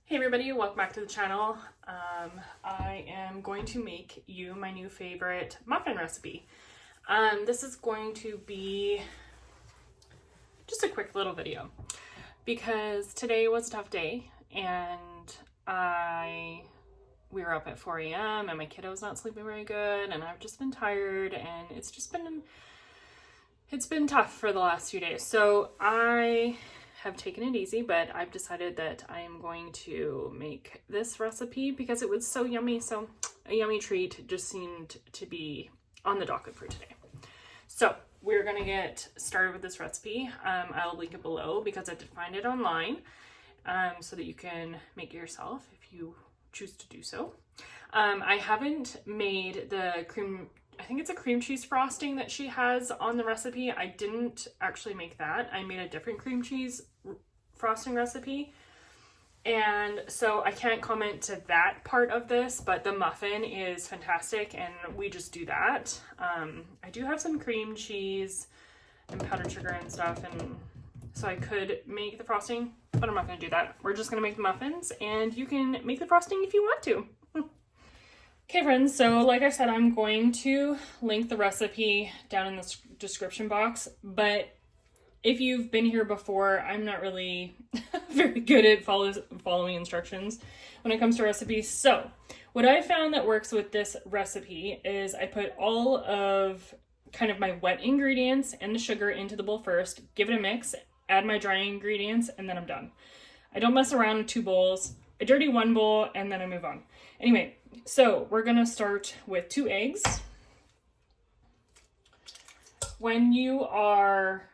Hey everybody, welcome back to the channel. I am going to make you my new favorite muffin recipe. This is going to be just a quick little video because today was a tough day and we were up at 4 a.m. and my kiddo's not sleeping very good and I've just been tired and it's been tough for the last few days. So I have taken it easy, but I've decided that I am going to make this recipe because it was so yummy. So a yummy treat just seemed to be on the docket for today. So we're gonna get started with this recipe. I'll link it below because I did find it online, so that you can make it yourself if you choose to do so. I haven't made the I think it's a cream cheese frosting that she has on the recipe. I didn't actually make that. I made a different cream cheese frosting recipe. And so I can't comment to that part of this, but the muffin is fantastic and we just do that. I do have some cream cheese and powdered sugar and stuff, and so I could make the frosting, but I'm not gonna do that. We're just gonna make the muffins and you can make the frosting if you want to. Okay friends, so like I said, I'm going to link the recipe down in the description box, but if you've been here before, I'm not really very good at following instructions when it comes to recipes. So what I found that works with this recipe is I put all of kind of my wet ingredients and the sugar into the bowl first, give it a mix, add my dry ingredients, and then I'm done. I don't mess around with two bowls. I dirty one bowl and then I move on. Anyway, so we're gonna start with 2 eggs. When you are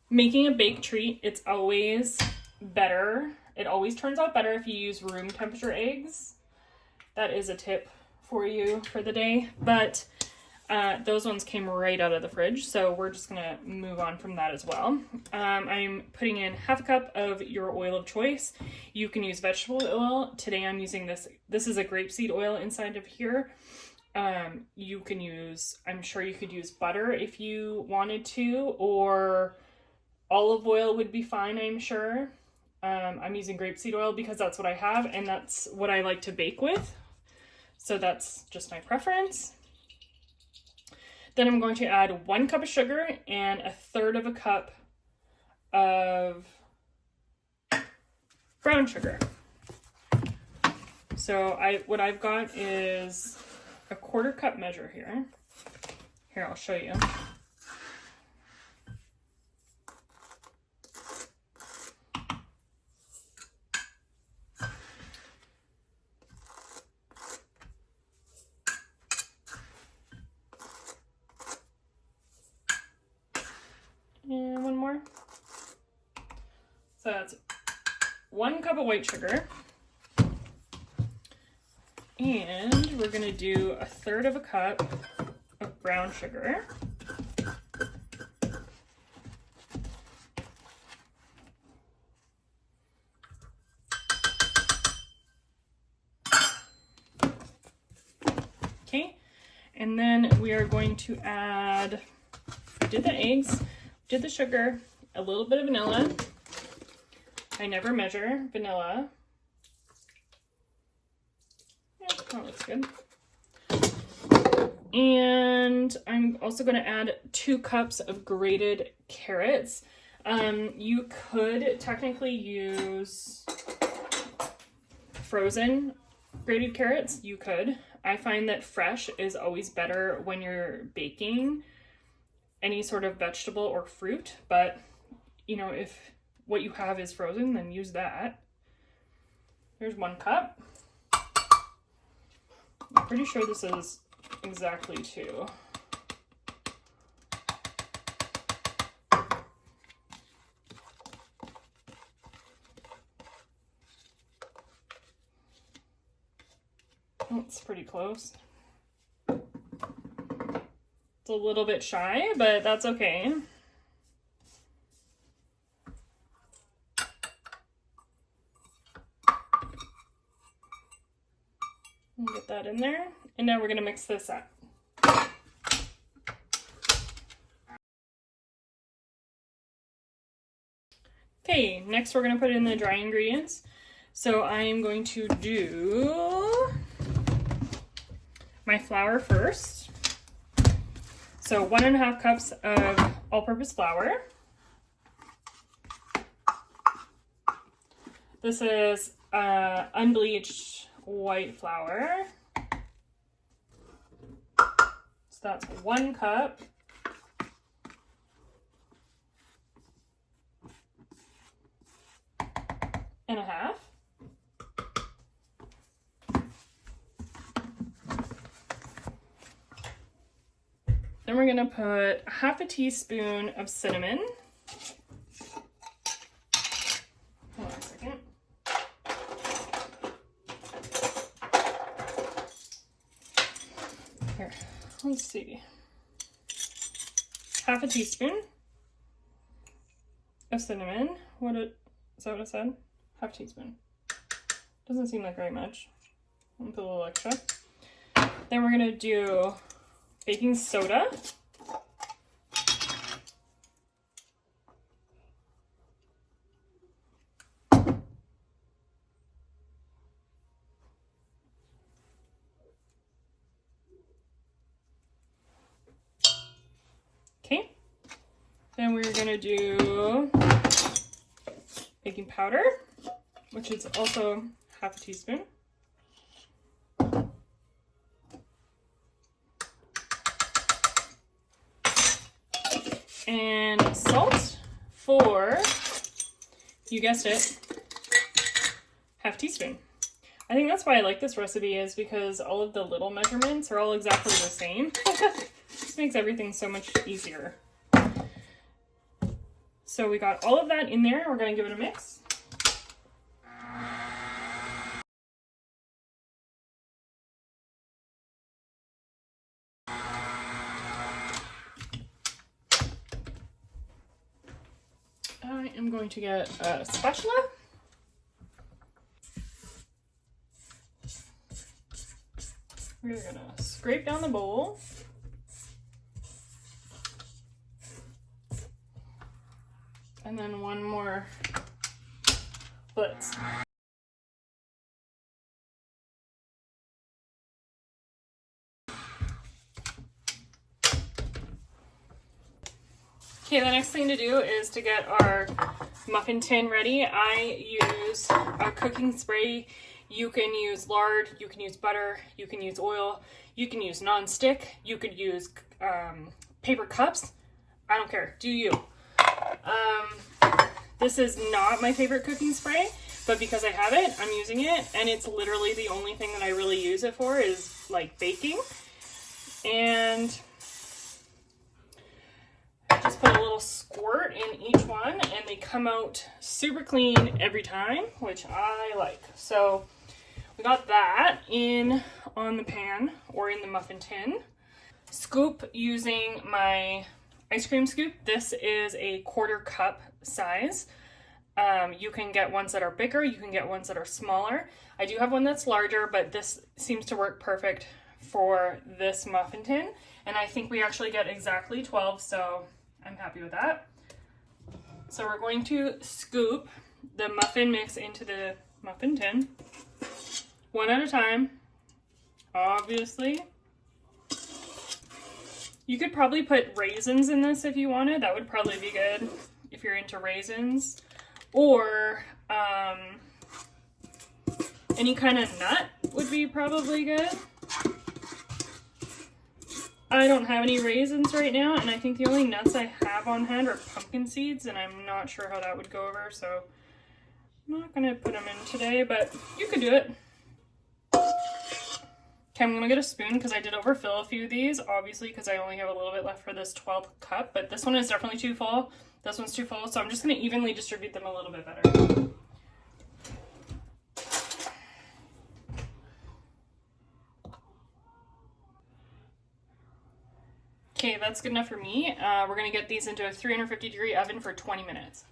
making a baked treat, it's always better. It always turns out better if you use room temperature eggs. That is a tip for you for the day, but those ones came right out of the fridge, so we're just gonna move on from that as well. I'm putting in 1/2 cup of your oil of choice. You can use vegetable oil. Today I'm using this. This is a grapeseed oil inside of here. You can use, I'm sure you could use butter if you wanted to, or olive oil would be fine, I'm sure. I'm using grapeseed oil because that's what I have and that's what I like to bake with. So that's just my preference. Then I'm going to add 1 cup of sugar and 1/3 cup of brown sugar. So what I've got is a 1/4 cup measure here. Here, I'll show you. And 1 more. So that's 1 cup of white sugar. And we're gonna do 1/3 cup of brown sugar. Okay, and then we are going to add, we did the eggs, did the sugar, a little bit of vanilla. I never measure vanilla. Yeah, that looks good. And I'm also going to add 2 cups of grated carrots. You could technically use frozen grated carrots. You could. I find that fresh is always better when you're baking any sort of vegetable or fruit, but you know, if what you have is frozen, then use that. There's 1 cup. I'm pretty sure this is exactly 2. Oh, it's pretty close. It's a little bit shy, but that's okay. Get that in there. And now we're going to mix this up. Okay, next we're gonna put in the dry ingredients. So I am going to do my flour first. So 1.5 cups of all-purpose flour. This is unbleached white flour. So that's 1 cup. And a half. Then we're gonna put 1/2 teaspoon of cinnamon. Hold on a second. Here, let's see. 1/2 teaspoon of cinnamon. Is that what it said? 1/2 teaspoon. Doesn't seem like very much. I'm gonna put a little extra. Then we're gonna do baking soda. Okay. Then we're gonna do baking powder, which is also 1/2 teaspoon. And salt for, you guessed it, 1/2 teaspoon. I think that's why I like this recipe, is because all of the little measurements are all exactly the same. This makes everything so much easier. So we got all of that in there. We're gonna give it a mix. I am going to get a spatula. We're gonna scrape down the bowl. And then one more blitz. Okay, the next thing to do is to get our muffin tin ready. I use a cooking spray. You can use lard, you can use butter, you can use oil, you can use non-stick, you could use paper cups. I don't care, do you. This is not my favorite cooking spray, but because I have it, I'm using it, and it's literally the only thing that I really use it for is like baking. And just put a little squirt in each one, and they come out super clean every time, which I like. So we got that in on the pan or in the muffin tin. Scoop using my ice cream scoop. This is a 1/4 cup size. You can get ones that are bigger, you can get ones that are smaller. I do have one that's larger, but this seems to work perfect for this muffin tin. And I think we actually get exactly 12, so I'm happy with that. So we're going to scoop the muffin mix into the muffin tin, one at a time, obviously. You could probably put raisins in this if you wanted. That would probably be good if you're into raisins. Or any kind of nut would be probably good. I don't have any raisins right now, and I think the only nuts I have on hand are pumpkin seeds, and I'm not sure how that would go over, so I'm not going to put them in today, but you could do it. Okay, I'm going to get a spoon because I did overfill a few of these, obviously, because I only have a little bit left for this 12th cup, but this one is definitely too full. This one's too full, so I'm just going to evenly distribute them a little bit better. Okay, that's good enough for me. We're going to get these into a 350-degree oven for 20 minutes.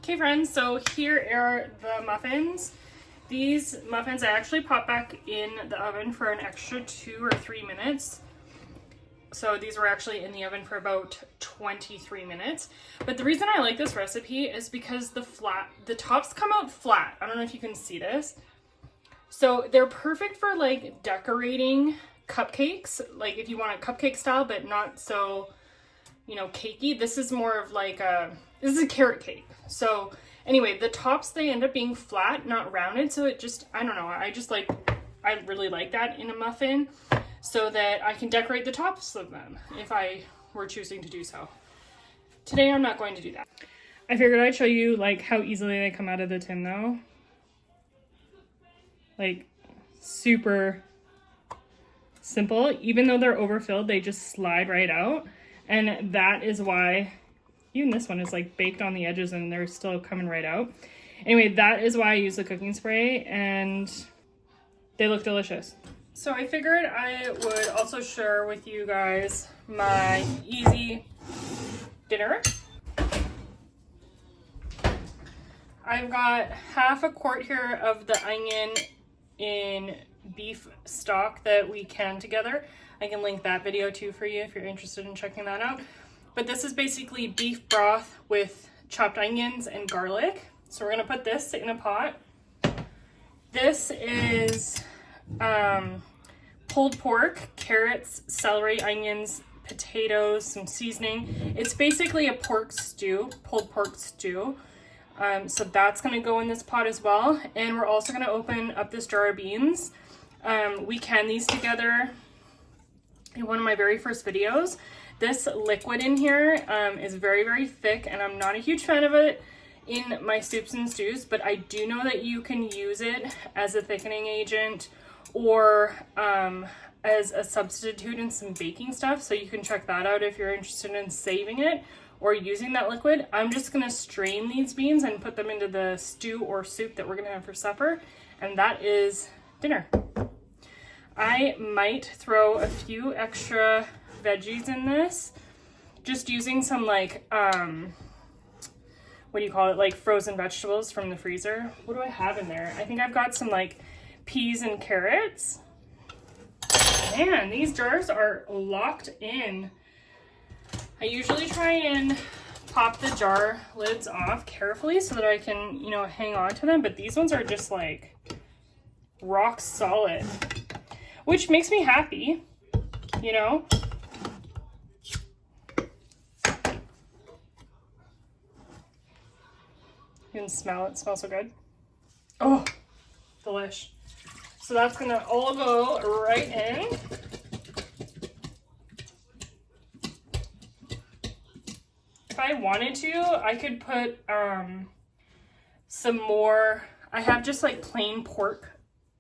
Okay friends, so here are the muffins. These muffins I actually popped back in the oven for an extra 2 or 3 minutes. So these were actually in the oven for about 23 minutes. But the reason I like this recipe is because the tops come out flat. I don't know if you can see this. So they're perfect for like decorating cupcakes. Like if you want a cupcake style, but not so, you know, cakey. This is more of like this is a carrot cake. So anyway, the tops, they end up being flat, not rounded. So it just, I don't know. I really like that in a muffin, so that I can decorate the tops of them if I were choosing to do so. Today I'm not going to do that. I figured I'd show you like how easily they come out of the tin though. Like super simple. Even though they're overfilled, they just slide right out. And that is why even this one is like baked on the edges and they're still coming right out. Anyway, that is why I use the cooking spray and they look delicious. So I figured I would also share with you guys my easy dinner. I've got half a quart here of the onion in beef stock that we canned together. I can link that video too for you if you're interested in checking that out. But this is basically beef broth with chopped onions and garlic. So we're gonna put this in a pot. This is pulled pork, carrots, celery, onions, potatoes, some seasoning. It's basically a pork stew, pulled pork stew. So that's gonna go in this pot as well. And we're also gonna open up this jar of beans. We canned these together in one of my very first videos. This liquid in here is very, very thick, and I'm not a huge fan of it in my soups and stews, but I do know that you can use it as a thickening agent or as a substitute in some baking stuff. So you can check that out if you're interested in saving it or using that liquid. I'm just gonna strain these beans and put them into the stew or soup that we're gonna have for supper, and that is dinner. I might throw a few extra veggies in this, just using some like, what do you call it? Like frozen vegetables from the freezer. What do I have in there? I think I've got some like peas and carrots. Man, these jars are locked in. I usually try and pop the jar lids off carefully so that I can, you know, hang on to them, but these ones are just like rock solid, which makes me happy, you know? You can smell it. It smells so good. Oh, delish. So that's gonna all go right in. If I wanted to, I could put some more. I have just like plain pork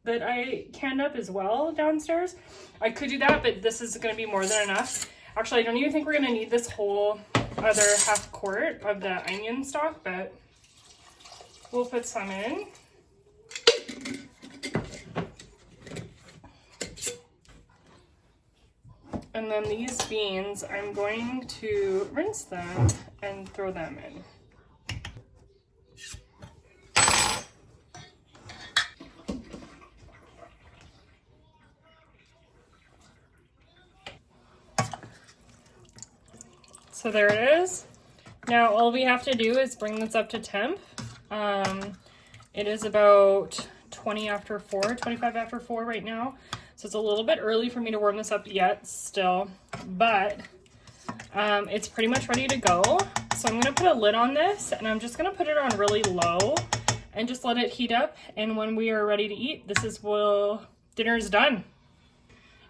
that I canned up as well downstairs. I could do that, but this is gonna be more than enough. Actually, I don't even think we're gonna need this whole other half quart of the onion stock, but we'll put some in. And then these beans, I'm going to rinse them and throw them in. So there it is. Now all we have to do is bring this up to temp. It is about 20 after 4, 25 after 4 right now. So it's a little bit early for me to warm this up yet still, but it's pretty much ready to go. So I'm gonna put a lid on this and I'm just gonna put it on really low and just let it heat up. And when we are ready to eat, this is dinner is done.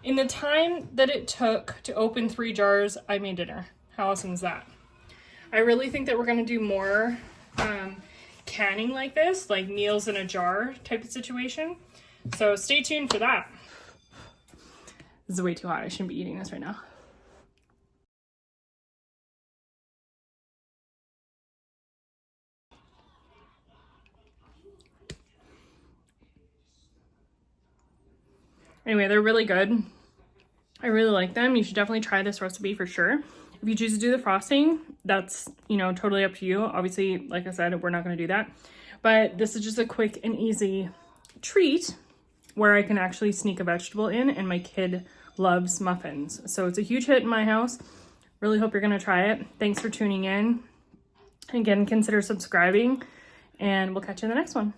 In the time that it took to open 3 jars, I made dinner. How awesome is that? I really think that we're gonna do more canning like this, like meals in a jar type of situation. So stay tuned for that. This is way too hot. I shouldn't be eating this right now. Anyway, they're really good. I really like them. You should definitely try this recipe for sure. If you choose to do the frosting, that's, you know, totally up to you. Obviously, like I said, we're not going to do that. But this is just a quick and easy treat where I can actually sneak a vegetable in, and my kid loves muffins. So it's a huge hit in my house. Really hope you're going to try it. Thanks for tuning in. Again, consider subscribing, and we'll catch you in the next one.